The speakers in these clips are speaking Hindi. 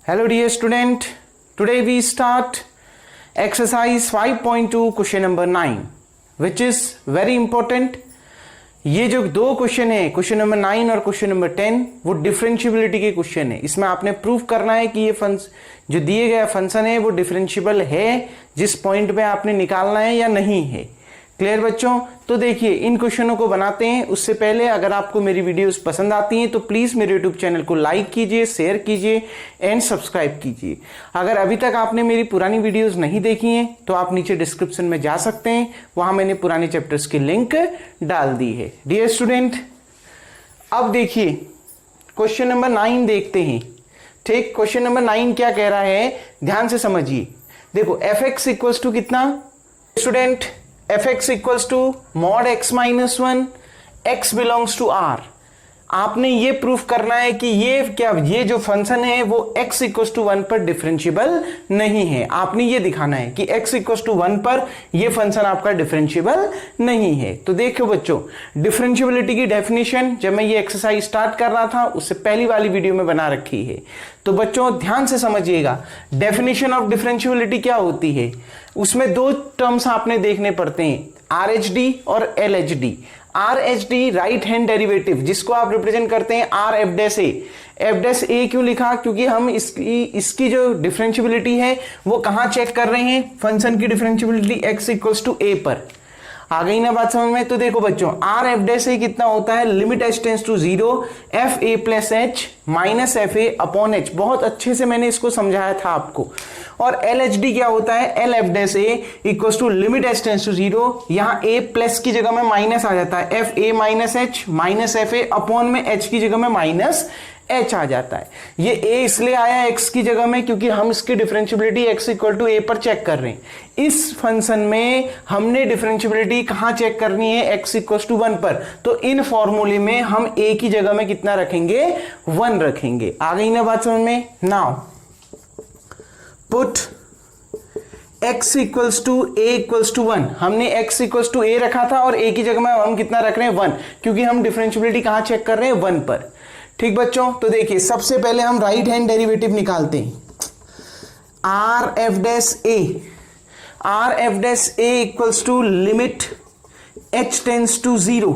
Hello dear student, today we start exercise 5.2 question number 9 which is very important. ये जो दो क्वेश्चन है, क्वेश्चन नंबर 9 और क्वेश्चन नंबर 10, वो डिफरेंशियबिलिटी के क्वेश्चन है. इसमें आपने प्रूव करना है कि ये फंक्शन जो दिए गया फंक्शन है वो डिफरेंशियबल है जिस पॉइंट पे आपने निकालना है या नहीं है. क्लियर बच्चों? तो देखिए इन क्वेश्चनों को बनाते हैं. उससे पहले अगर आपको मेरी वीडियोस पसंद आती हैं तो प्लीज मेरे यूट्यूब चैनल को लाइक कीजिए, शेयर कीजिए एंड सब्सक्राइब कीजिए. अगर अभी तक आपने मेरी पुरानी वीडियोस नहीं देखी हैं तो आप नीचे डिस्क्रिप्शन में जा सकते हैं, वहां मैंने पुराने चैप्टर्स की लिंक डाल दी है. डियर स्टूडेंट, अब देखिए क्वेश्चन नंबर 9 देखते हैं. ठीक, क्वेश्चन नंबर 9 क्या कह रहा है, ध्यान से समझिए. देखो एफ एक्स इक्वल्स टू कितना student, fx equals to mod x minus 1, x belongs to r. आपने ये प्रूफ करना है कि ये जो फंक्शन है वो x इक्वल्स टू 1 पर डिफरेंशियबल नहीं है. आपने ये दिखाना है कि x इक्वल्स टू 1 पर ये फंक्शन आपका डिफरेंशियबल नहीं है. तो देखो बच्चों, डिफरेंशियबिलिटी की डेफिनेशन जब मैं ये एक्सरसाइज स्टार्ट कर रहा था उससे पहली वाली वीडियो में बना रखी है. तो बच्चों ध्यान से समझिएगा, डेफिनेशन ऑफ डिफरेंशियबिलिटी क्या होती है. उसमें दो टर्म्स आपने देखने पड़ते हैं, RHD और LHD. RHD right hand derivative, जिसको आप रिप्रेजेंट करते हैं R F dash A. F dash A क्यों लिखा, क्योंकि हम इसकी जो डिफरेंशियबिलिटी है वो कहां चेक कर रहे हैं, फंक्शन की differentiability x equals to A पर. आ गई ना बात समझ में? तो देखो बच्चों, R F डैश A कितना होता है, limit h tends to 0 F A plus H minus F A upon H. बहुत अच्छे से मैंने इसको समझाया था आपको. और LHD क्या होता है, L F dash A equals to limit h tends to 0, यहाँ A प्लस की जगह में माइनस आ जाता है, F A minus H minus F A upon में H की जगह में माइनस H आ जाता है. ये A इसलिए आया x की जगह में क्योंकि हम इसकी differentiability x equal to A पर चेक कर रहे हैं. इस फंक्शन में हमने डिफरेंशियबिलिटी कहां चेक करनी है, x इक्वल टू 1 पर. तो इन फॉर्मूले में हम A की जगह में कितना रखेंगे, 1 रखेंगे. आ गई ना बात समझ में? Now put x equals to a equals to 1. हमने x इक्वल्स टू a रखा था और a की जगह में हम कितना रख रहे हैं, 1, क्योंकि हम डिफरेंशियबिलिटी कहां चेक कर रहे हैं, 1 पर. ठीक बच्चों, तो देखिए सबसे पहले हम राइट हैंड डेरिवेटिव निकालते हैं. R F dash A, R F dash A equals to limit h tends to 0.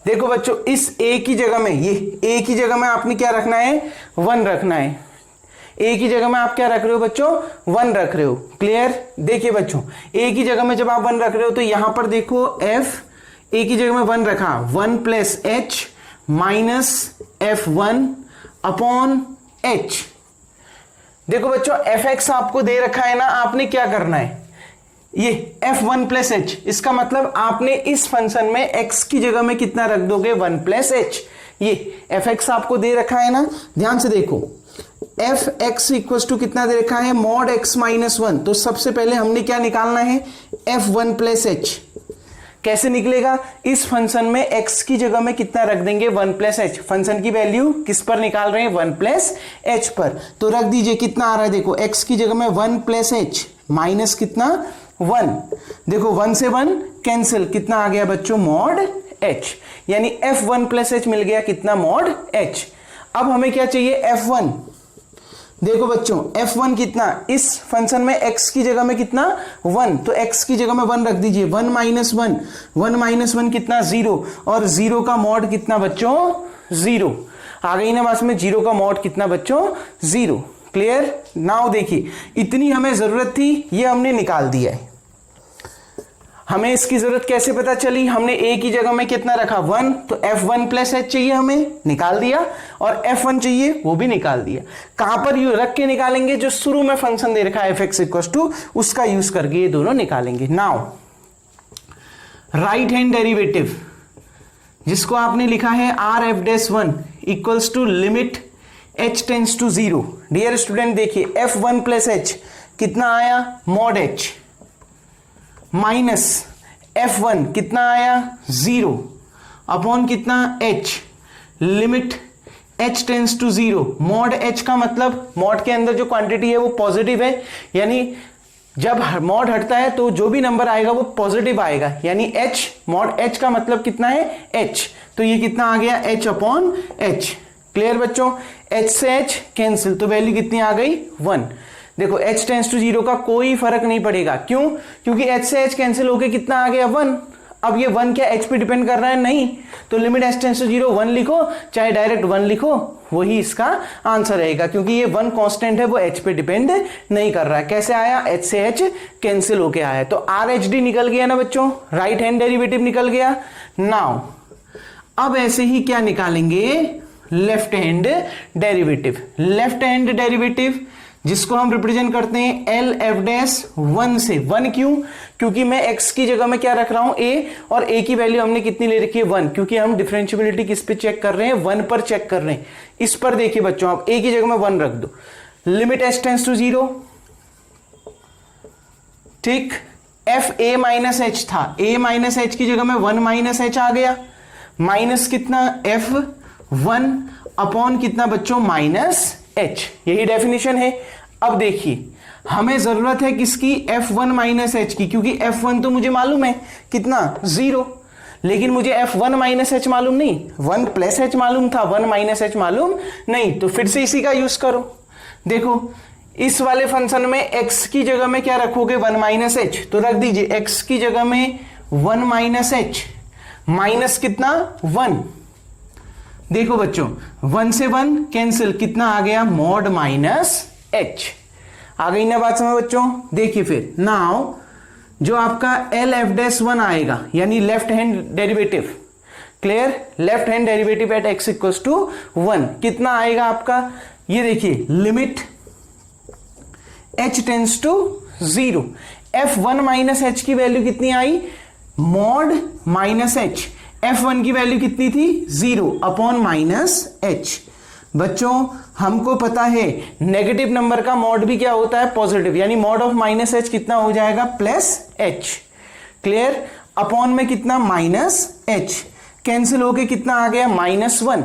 देखो बच्चों, इस a की जगह में, ये a की जगह में आपने क्या रखना है, 1 रखना है. a की जगह में आप क्या रख रहे हो बच्चों, 1 रख रहे हो. क्लियर? देखिए बच्चों, a की जगह में जब आप 1 रख रहे हो तो यहां पर देखो f a की जगह में 1 रखा, 1 plus h minus F1 upon H. देखो बच्चों, Fx आपको दे रखा है ना, आपने क्या करना है, ये F1 प्लस H, इसका मतलब आपने इस फंक्शन में x की जगह में कितना रख दोगे, 1 प्लस H. ये Fx आपको दे रखा है ना, ध्यान से देखो, Fx इक्वल्स टू कितना दे रखा है, मॉड x माइनस 1. तो सबसे पहले हमने क्या निकालना है, F1 प्लस H. कैसे निकलेगा, इस फंक्शन में x की जगह में कितना रख देंगे, 1 प्लस H. फंक्शन की वैल्यू किस पर निकाल रहे हैं, 1 प्लस H पर. तो रख दीजिए, कितना आ रहा है, देखो x की जगह में 1 प्लस H माइनस कितना, 1. देखो 1 से 1 कैंसिल, कितना आ गया बच्चों, मॉड H. यानी F1 प्लस H मिल गया, कितना, मॉड H. अब हमें क्या चाहिए, F1. देखो बच्चों, F1 कितना, इस फंक्शन में x की जगह में कितना, 1, तो x की जगह में 1 रख दीजिए, 1 माइनस 1, 1 माइनस 1 कितना, 0, और 0 का मॉड कितना बच्चों, 0. आ गई ना बात में, 0 का मॉड कितना बच्चों, 0. क्लियर? नाउ देखिए, इतनी हमें जरूरत थी, ये हमने निकाल दिया है. हमें इसकी जरूरत कैसे पता चली, हमने a की जगह में कितना रखा, 1, तो F1 प्लस H चाहिए, हमें निकाल दिया, और F1 चाहिए, वो भी निकाल दिया. कहां पर यू रख के निकालेंगे, जो शुरू में फंक्शन दे रखा है fx इक्वल टू, उसका यूज करके ये दोनों निकालेंगे. नाउ राइट हैंड डेरिवेटिव, जिसको आपने लिखा है R F dash 1 equals to limit h tends to 0. Dear student देखिए, F1 प्लस H कितना आया, मॉड H माइनस F1 कितना आया, 0 अपॉन कितना, H limit h tends to 0. Mod h का मतलब, मॉड के अंदर जो क्वांटिटी है वो पॉजिटिव है, यानी जब मॉड हटता है तो जो भी नंबर आएगा वो पॉजिटिव आएगा, यानी h, मॉड h का मतलब कितना है, h. तो ये कितना आ गया, h अपॉन h. क्लियर बच्चों, h से h कैंसिल, तो वैल्यू कितनी आ गई 1। देखो h टेंड्स टू 0 का कोई फर्क नहीं पड़ेगा, क्यों? क्योंकि h से h कैंसिल होके कितना आ गया 1। अब ये 1 क्या h पे डिपेंड कर रहा है? नहीं, तो लिमिट h टेंड्स टू 0 1 लिखो, चाहे डायरेक्ट 1 लिखो, वही इसका आंसर रहेगा, क्योंकि ये 1 कांस्टेंट है, वो h पे डिपेंड नहीं कर रहा है। कैसे आया? h से h कैंसिल होके आया, तो RHD निकल गया ना बच्चों, राइट हैंड डेरिवेटिव निकल गया। नाउ अब ऐसे ही क्या निकालेंगे? Left hand derivative. Left hand derivative जिसको हम रिप्रेजेंट करते हैं एल एफ डैश 1 से। 1 क्यों? क्योंकि मैं x की जगह में क्या रख रहा हूं? a, और a की वैल्यू हमने कितनी ले रखी है 1, क्योंकि हम डिफरेंशियबिलिटी किस पे चेक कर रहे हैं? 1 पर चेक कर रहे हैं। इस पर देखिए बच्चों, आप a की जगह में 1 रख दो, लिमिट h टेंड्स टू 0, ठीक, f a माइनस एच था, a माइनस एच की जगह में 1 माइनस एच आ गया, माइनस कितना f 1 अपॉन कितना बच्चों? Minus h। यही डेफिनेशन है। अब देखिए, हमें जरूरत है किसकी? f1 माइनस एच की, क्योंकि f1 तो मुझे मालूम है कितना 0, लेकिन मुझे f1 माइनस एच मालूम नहीं, 1 प्लस एच मालूम था, 1 माइनस एच मालूम नहीं, तो फिर से इसी का यूज करो। देखो इस वाले फंक्शन में x की जगह में क्या रखोगे? 1 माइनस एच, तो रख दीजिए x की जगह में 1 माइनस एच, माइनस कितना 1। देखो बच्चों 1 से 1 कैंसिल, कितना आ गया? Mod minus h। आ गई ना बात समझ बच्चों? देखिए फिर नाउ जो आपका एल एफ डैश 1 आएगा, यानी left hand derivative, clear, left hand derivative at x equals to 1 कितना आएगा आपका? ये देखिए limit h tends to 0, f1 minus h की वैल्यू कितनी आई? Mod minus h। f1 की वैल्यू कितनी थी? 0 अपॉन माइनस h। बच्चों हमको पता है नेगेटिव नंबर का मॉड भी क्या होता है? पॉजिटिव, यानी मॉड ऑफ माइनस h कितना हो जाएगा? प्लस h, क्लियर, अपॉन में कितना? माइनस h, कैंसिल होके कितना आ गया? माइनस 1,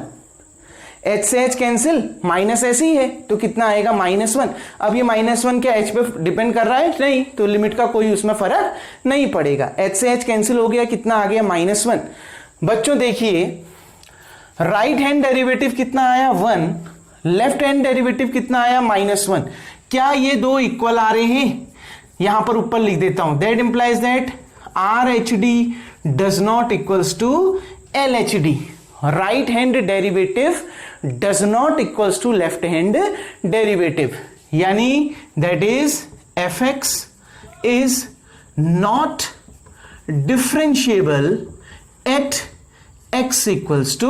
h से h कैंसिल, माइनस ऐसे ही है, तो कितना आएगा? माइनस 1। अब ये माइनस 1 क्या h पे डिपेंड कर रहा है? नहीं, तो लिमिट का कोई उसमें फर्क नहीं पड़ेगा, h से h कैंसिल हो गया, कितना आ गया? माइनस 1। बच्चों देखिए राइट हैंड डेरिवेटिव कितना आया? 1, लेफ्ट हैंड डेरिवेटिव कितना आया? माइनस 1। क्या ये दो इक्वल आ रहे हैं? यहां पर ऊपर लिख देता हूं, that implies that R H D does not equals to L H D. Right hand derivative does not equals to left hand derivative, यानी that is F X is not differentiable at x equals to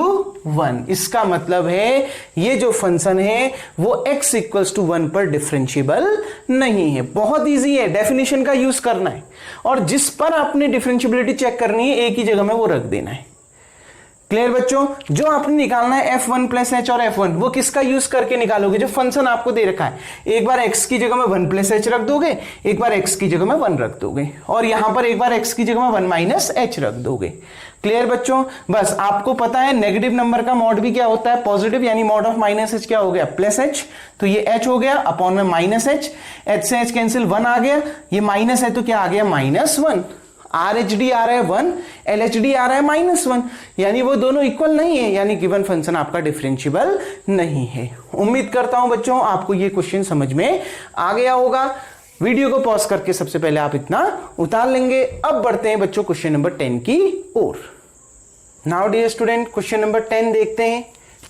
1। इसका मतलब है ये जो फंक्शन है वो x इक्वल्स टू 1 पर डिफरेंशिएबल नहीं है। बहुत इजी है, डेफिनेशन का यूज करना है, और जिस पर आपने डिफरेंशिएबिलिटी चेक करनी है एक ही जगह में वो रख देना है। क्लियर बच्चों? जो आपने निकालना है f1 प्लस h और f1, वो किसका यूज करके निकालोगे? जो फंक्शन आपको दे रखा है, एक बार x की जगह में 1 प्लस h रख दोगे, एक बार x की जगह में 1 रख दोगे, और यहां पर एक बार x की जगह में 1 माइनस h रख दोगे। क्लियर बच्चों? बस आपको पता है नेगेटिव नंबर का मॉड भी क्या होता है? पॉजिटिव, यानी मॉड ऑफ माइनस h क्या हो गया? प्लस h, तो ये h हो गया अपॉन में माइनस h, h से h कैंसिल 1 आ गया, ये माइनस है तो क्या आ गया? माइनस 1। आर एच डी आ रहा है 1, एल एच डी आ रहा है माइनस 1, यानी वो दोनों इक्वल नहीं है, यानी गिवन फंक्शन आपका डिफरेंशिएबल नहीं है। उम्मीद करता हूं बच्चों आपको ये क्वेश्चन समझ में आ गया होगा। वीडियो को पॉज करके सबसे पहले आप इतना उतार लेंगे। अब बढ़ते हैं बच्चों क्वेश्चन नंबर 10 की ओर। Now dear student question number 10 देखते हैं।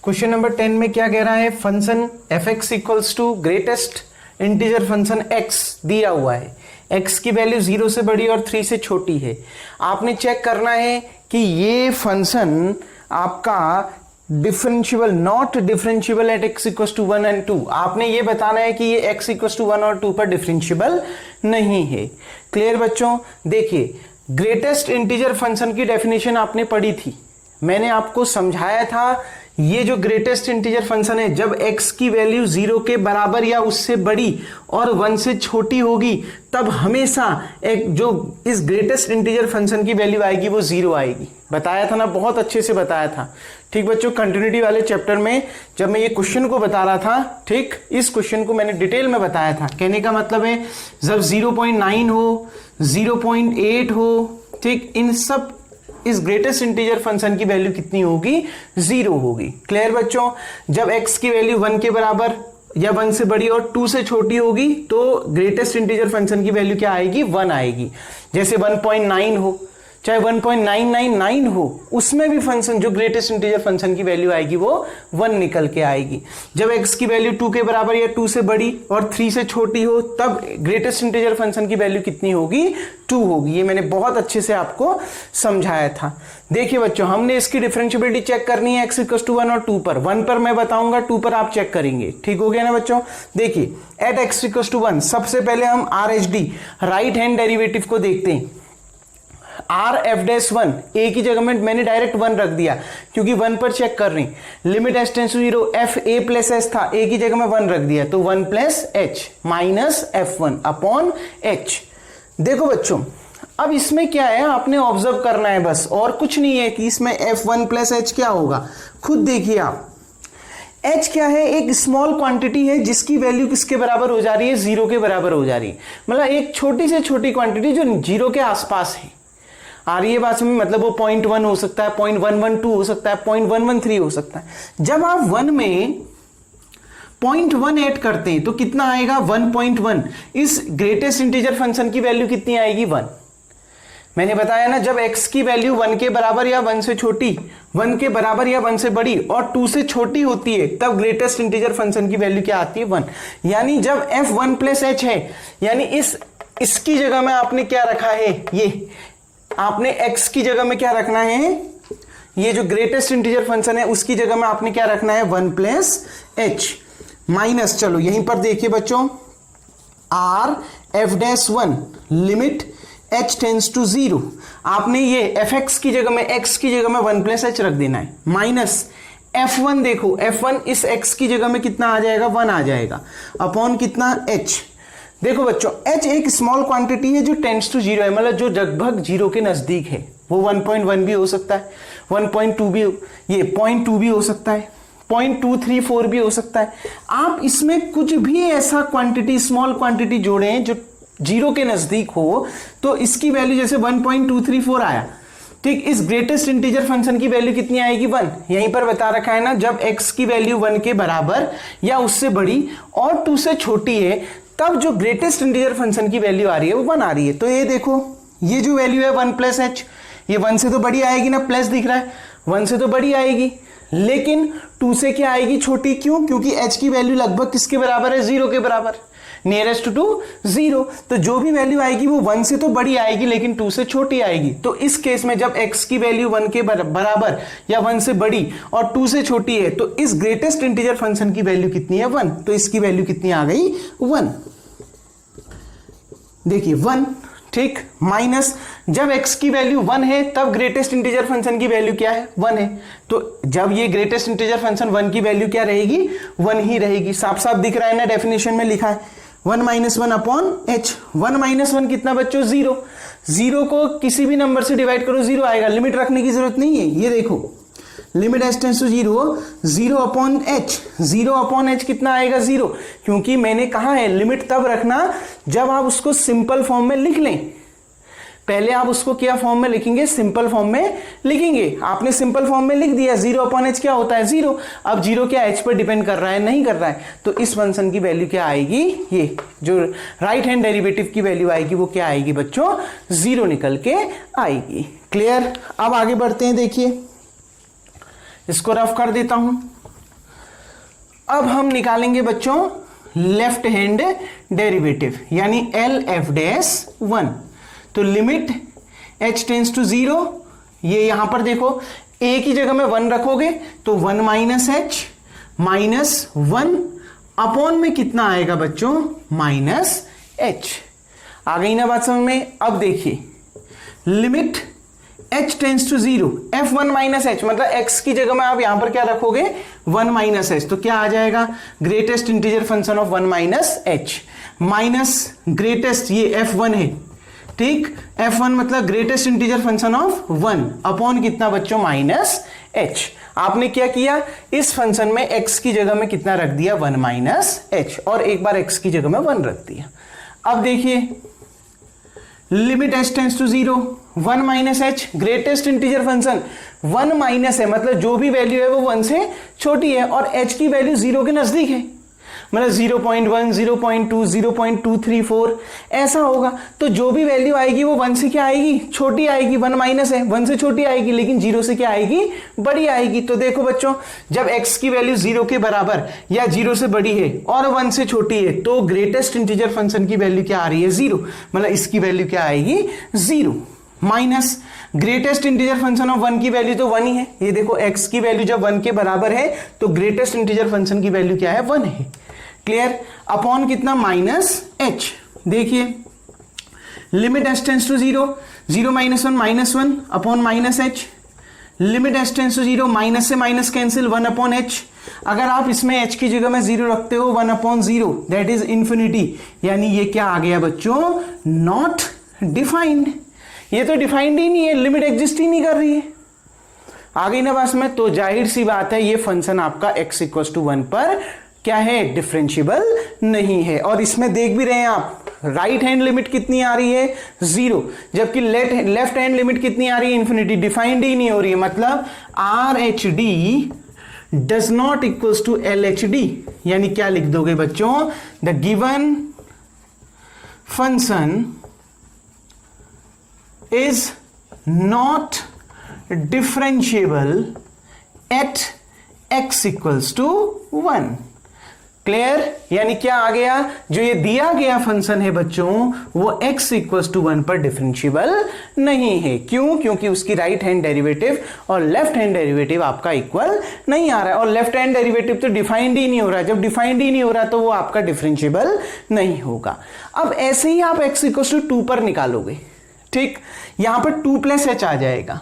क्वेश्चन नंबर 10 में क्या कह रहा है? Function F X equals to greatest integer function x दिया हुआ है, x की वैल्यू 0 से बड़ी और 3 से छोटी है। आपने चेक करना है कि ये फंक्शन आपका differentiable, not differentiable at x equals to 1 and 2। आपने ये बताना है कि ये x इक्वल्स टू 1 और 2 पर डिफरेंशिएबल नहीं है। क्लियर बच्चों? देखिए ग्रेटेस्ट इंटीजर फंक्शन की डेफिनेशन आपने पढ़ी थी, मैंने आपको समझाया था ये जो ग्रेटेस्ट इंटीजर फंक्शन है, जब x की वैल्यू 0 के बराबर या उससे बड़ी और 1 से छोटी होगी तब हमेशा एक जो इस ग्रेटेस्ट इंटीजर फंक्शन की वैल्यू आएगी वो 0 आएगी। बताया था ना, बहुत अच्छे से बताया था। ठीक बच्चों, कंटिन्यूटी वाले चैप्टर में जब मैं ये क्वेश्चन को बता रहा था, ठीक, इस क्वेश्चन को मैंने डिटेल में बताया था। कहने का मतलब है जब 0.9 हो, 0.8 हो, ठीक, इन सब इस ग्रेटेस्ट इंटीजर फंक्शन की वैल्यू कितनी होगी, 0 होगी। क्लियर बच्चों, जब x की वैल्यू 1 के बराबर या 1 से बड़ी और 2 से छोटी होगी तो ग्रेटेस्ट इंटीजर फंक्शन की वैल्यू क्या आएगी, 1 आएगी। जैसे 1.9 हो चाहे 1.999 हो, उसमें भी फंक्शन जो ग्रेटेस्ट इंटीजर फंक्शन की वैल्यू आएगी वो 1 निकल के आएगी। जब x की वैल्यू 2 के बराबर या 2 से बड़ी और 3 से छोटी हो तब ग्रेटेस्ट इंटीजर फंक्शन की वैल्यू कितनी होगी, 2 होगी। ये मैंने बहुत अच्छे से आपको समझाया था। देखिए बच्चों, हमने इसकी डिफरेंशिएबिलिटी चेक करनी है x = 1 और 2 पर। 1 पर मैं बताऊंगा, 2 पर आप चेक करेंगे। ठीक हो गया ना बच्चों। देखिए एट x = 1 सबसे पहले हम RHD राइट हैंड डेरिवेटिव को देखते हैं। RF'1 a की जगह में मैंने डायरेक्ट 1 रख दिया क्योंकि 1 पर चेक कर रही। लिमिट s → 0 fa + s था, a की जगह में 1 रख दिया तो 1 + h माइनस f1/h। देखो बच्चों, अब इसमें क्या है, आपने ऑब्जर्व करना है बस, और कुछ नहीं है कि इसमें f1 + h क्या होगा। खुद देखिए आप, h क्या है, एक स्मॉल क्वांटिटी है जिसकी वैल्यू किसके बराबर हो जा रही है, 0 के बराबर हो जा रही है। मतलब एक छोटी से छोटी क्वांटिटी जो 0 के आसपास है। आ रही है बात में, मतलब वो 0.1 हो सकता है, 0.112 हो सकता है, 0.113 हो सकता है। जब आप 1 में 0.1 ऐड करते हैं तो कितना आएगा, 1.1। इस ग्रेटेस्ट इंटीजर फंक्शन की वैल्यू कितनी आएगी, 1। मैंने बताया ना, जब x की वैल्यू 1 के बराबर या 1 से छोटी, 1 के बराबर या 1 से बड़ी और 2 से छोटी होती है तब ग्रेटेस्ट इंटीजर फंक्शन की वैल्यू क्या आती है, 1। यानी जब f1 + h है, यानी इसकी जगह में आपने क्या रखा है, ये आपने x की जगह में क्या रखना है, ये जो ग्रेटेस्ट इंटीजर फंक्शन है उसकी जगह में आपने क्या रखना है, 1 + h माइनस, चलो यहीं पर देखिए बच्चों, RF'1 limit h tends to 0, आपने ये fx की जगह में, x की जगह में 1 + h रख देना है, माइनस f1। देखो f1 इस x की जगह में कितना आ जाएगा, 1 आ जाएगा, अपॉन कितना, h। देखो बच्चों, h एक स्मॉल क्वांटिटी है जो टेंड्स टू 0 है, मतलब जो लगभग 0 के नजदीक है। वो 1.1 भी हो सकता है, 1.2 भी, ये 0.2 भी हो सकता है, 0.234 भी हो सकता है। आप इसमें कुछ भी ऐसा क्वांटिटी, स्मॉल क्वांटिटी जोड़ें जो 0 के नजदीक हो तो इसकी वैल्यू जैसे 1.234 आया, ठीक। इस ग्रेटेस्ट इंटीजर फंक्शन की वैल्यू कितनी आएगी, 1। यहीं पर बता रखा है ना, जब x की वैल्यू 1 के बराबर या उससे बड़ी और 2 से छोटी है तब जो ग्रेटेस्ट इंटीजर फंक्शन की वैल्यू आ रही है वो 1 आ रही है। तो ये देखो, ये जो वैल्यू है 1 + h, ये 1 से तो बड़ी आएगी ना, प्लस दिख रहा है, 1 से तो बड़ी आएगी, लेकिन 2 से क्या आएगी, छोटी। क्यों, क्योंकि h की वैल्यू लगभग किसके बराबर है, 0 के बराबर, नियरेस्ट टू 0। तो जो भी वैल्यू आएगी वो 1 से तो बड़ी आएगी लेकिन 2 से छोटी आएगी। तो इस केस में जब x की वैल्यू 1 के बराबर या 1 से बड़ी और 2 से छोटी है तो इस ग्रेटेस्ट इंटीजर फंक्शन की वैल्यू कितनी है, 1। तो इसकी वैल्यू कितनी आ गई, 1। देखिए 1, ठीक। माइनस जब x की वैल्यू 1 है तब ग्रेटेस्ट इंटीजर फंक्शन की वैल्यू क्या है, 1 है। तो जब ये ग्रेटेस्ट इंटीजर फंक्शन 1 की वैल्यू क्या रहेगी, 1 ही रहेगी। साफ साफ दिख रहा है ना, डेफिनेशन में लिखा है 1 - 1/h। 1 - 1 कितना बच्चों, 0। 0 को किसी भी नंबर से डिवाइड करो 0 आएगा, लिमिट रखने की जरूरत नहीं है। ये देखो, limit h tends to 0, 0/h, 0/h कितना आएगा, 0। क्योंकि मैंने कहा है लिमिट तब रखना जब आप उसको सिंपल फॉर्म में लिख लें। पहले आप उसको क्या फॉर्म में लिखेंगे, सिंपल फॉर्म में लिखेंगे। आपने सिंपल फॉर्म में लिख दिया, 0/h क्या होता है, 0। अब 0 क्या h पर डिपेंड कर रहा है, नहीं कर रहा है। तो इस फंक्शन की वैल्यू क्या आएगी, ये जो राइट हैंड डेरिवेटिव की वैल्यू आएगी वो क्या आएगी बच्चों, 0 निकल के आएगी। क्लियर। अब आगे बढ़ते हैं, देखिए इसको रफ कर देता हूं। अब हम निकालेंगे बच्चों लेफ्ट हैंड डेरिवेटिव, यानी LF'1। तो लिमिट h टेंड्स टू 0, ये यहां पर देखो a की जगह में 1 रखोगे तो 1 - h माइनस 1 अपॉन में कितना आएगा बच्चों, -h। आ गई ना बात समझ में। अब देखिए limit h tends to 0, f1 - h, मतलब x की जगह में आप यहां पर क्या रखोगे, 1 - h। तो क्या आ जाएगा, greatest integer function of 1 - h minus greatest, ये f1 है, ठीक। f1 मतलब greatest integer function of 1 upon कितना बच्चों, -h। आपने क्या किया, इस फंक्शन में x की जगह में कितना रख दिया, 1 - h, और एक बार x की जगह में 1 रख दिया। अब देखिए limit h tends to 0, 1 minus h, greatest integer function 1 minus है, मतलब जो भी वैल्यू है वो 1 से छोटी है और h की वैल्यू 0 के नजदीक है, मतलब 0.1, 0.2, 0.234 ऐसा होगा। तो जो भी वैल्यू आएगी वो 1 से क्या आएगी, छोटी आएगी, 1 माइनस है 1 से छोटी आएगी, लेकिन 0 से क्या आएगी, बड़ी आएगी। तो देखो बच्चों, जब x की वैल्यू 0 के बराबर या 0 से बड़ी है और 1 से छोटी है तो ग्रेटेस्ट इंटीजर फंक्शन की वैल्यू क्या आ रही है, 0, मतलब इसकी वैल्यू क्या आएगी, 0 minus greatest integer function of 1 की वैल्यू तो 1 ही है। ये देखो x की वैल्यू जब 1 के बराबर है तो ग्रेटेस्ट इंटीजर फंक्शन की वैल्यू क्या है, 1 है। क्लियर, अपॉन कितना, माइनस h। देखिए limit h tends to 0, 0 minus 1 minus 1 अपॉन minus h, limit h tends to 0, minus से माइनस कैंसिल, 1 अपॉन h। अगर आप इसमें h की जगह में 0 रखते हो, 1 अपॉन 0 दैट इज इंफिनिटी, यानी ये क्या आ गया बच्चों, नॉट डिफाइंड। ये तो डिफाइंड ही नहीं है, लिमिट एग्जिस्ट ही नहीं कर रही है। आ गई ना बस में, तो जाहिर सी बात है ये फंक्शन आपका x इक्वल टू 1 पर क्या है, डिफरेंशिएबल नहीं है। और इसमें देख भी रहे हैं आप, राइट हैंड लिमिट कितनी आ रही है, 0, जबकि लेफ्ट हैंड लिमिट कितनी आ रही है, इंफिनिटी, डिफाइंड ही नहीं हो रही है। मतलब R H D does not equals to L H D, यानी क्या लिख दोगे बच्चों, the given function is not differentiable at x equals to 1। Clear, यानी क्या आ गया, जो ये दिया गया फंक्शन है बच्चों वो x इक्वल्स टू 1 पर डिफरेंशिएबल नहीं है। क्यों, क्योंकि उसकी राइट हैंड डेरिवेटिव और लेफ्ट हैंड डेरिवेटिव आपका इक्वल नहीं आ रहा है, और लेफ्ट हैंड डेरिवेटिव तो डिफाइंड ही नहीं हो रहा है। जब डिफाइंड ही नहीं हो रहा तो वो आपका डिफरेंशिएबल नहीं होगा। अब ऐसे ही आप x इक्वल्स टू 2 पर निकालोगे, ठीक, यहां पर 2 प्लस h आ जाएगा,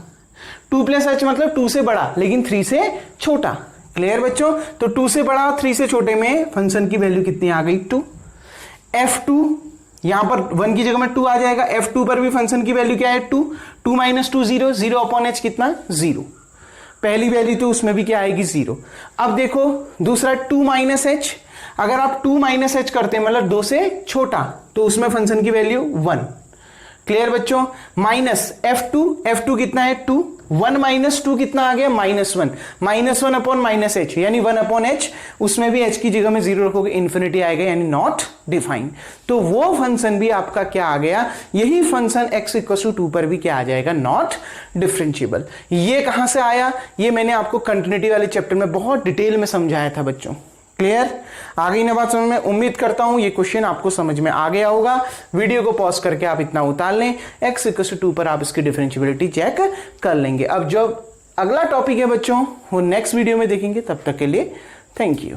2 प्लस h मतलब 2 से बड़ा लेकिन 3 से छोटा। क्लियर बच्चों, तो 2 से बड़ा 3 से छोटे में फंक्शन की वैल्यू कितनी आ गई, 2। f2 यहां पर 1 की जगह में 2 आ जाएगा, f2 पर भी फंक्शन की वैल्यू क्या है, 2, 2 माइनस 2 0, 0 अपॉन h कितना, 0, पहली वैल्यू तो उसमें भी क्या आएगी, 0। अब देखो दूसरा 2 माइनस h, अगर आप 2 माइनस h करते हैं मतलब 2 से छोटा, तो उसमें फंक्शन की वैल्यू 1। क्लियर बच्चों, माइनस f2 कितना है, 2, 1 माइनस 2 कितना आ गया, -1, -1 अपॉन माइनस h, यानी 1 अपॉन h, उसमें भी h की जगह में 0 रखोगे, इंफिनिटी आएगा, यानी नॉट डिफाइंड। तो वो फंक्शन भी आपका क्या आ गया, यही फंक्शन x इक्वल टू 2 पर भी क्या आ जाएगा, नॉट डिफरेंशिएबल। ये कहां से आया, ये मैंने आपको कंटिन्यूटी वाले चैप्टर में बहुत डिटेल में समझाया था बच्चों। क्लियर, आ गई ना बात समझ में, उम्मीद करता हूं ये क्वेश्चन आपको समझ में आ गया होगा। वीडियो को पॉज करके आप इतना उतार लें, x इक्वल टू 2 पर आप इसकी डिफरेंशिएबिलिटी चेक कर लेंगे। अब जो अगला टॉपिक है बच्चों वो नेक्स्ट वीडियो में देखेंगे, तब तक के लिए थैंक यू।